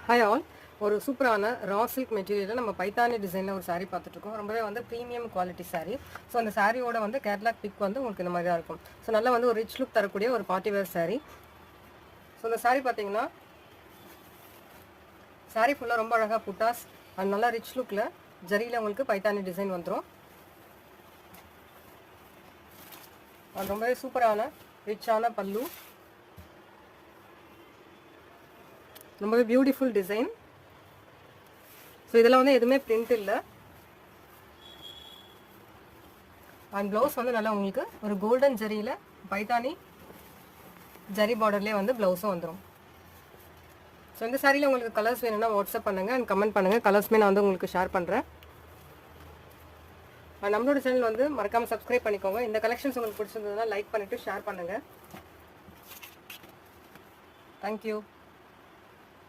Hi all. ஒரு சூப்பரான ரா silk மெட்டீரியலில் நம்ம பைத்தானி டிசைனில் ஒரு saree பார்த்துட்ருக்கோம். ரொம்பவே வந்து ப்ரீமியம் குவாலிட்டி saree. ஸோ அந்த சாரியோட வந்து கேட்லாக் பிக் வந்து உங்களுக்கு இந்த மாதிரி தான் இருக்கும். ஸோ நல்லா வந்து ஒரு ரிச் லுக் தரக்கூடிய ஒரு பார்ட்டி வேர் saree. ஸோ இந்த saree பார்த்தீங்கன்னா saree ஃபுல்லாக ரொம்ப அழகாக புட்டாஸ் அண்ட் நல்லா ரிச் லுக்கில் ஜரியில் உங்களுக்கு பைத்தானி டிசைன் வந்துடும். ரொம்பவே சூப்பரான ரிச்சான பல்லு, ரொம்பவே பியூட்டிஃபுல் டிசைன். ஸோ இதெல்லாம் வந்து எதுவுமே பிரிண்ட் இல்லை. அண்ட் ப்ளவுஸ் வந்து நல்லா உங்களுக்கு ஒரு கோல்டன் ஜரியில் பைத்தானி ஜரி பார்டர்லேயே வந்து ப்ளவுஸும் வந்துடும். ஸோ இந்த சாரியில் உங்களுக்கு கலர்ஸ் வேணும்னா வாட்ஸ்அப் பண்ணுங்கள் அண்ட் கமெண்ட் பண்ணுங்கள். கலர்ஸுமே நான் வந்து உங்களுக்கு ஷேர் பண்ணுறேன். நம்மளோட சேனல் வந்து மறக்காமல் சப்ஸ்கிரைப் பண்ணிக்கோங்க. இந்த கலெக்ஷன்ஸ் உங்களுக்கு பிடிச்சிருந்ததுன்னா லைக் பண்ணிவிட்டு ஷேர் பண்ணுங்கள். தேங்க்யூ.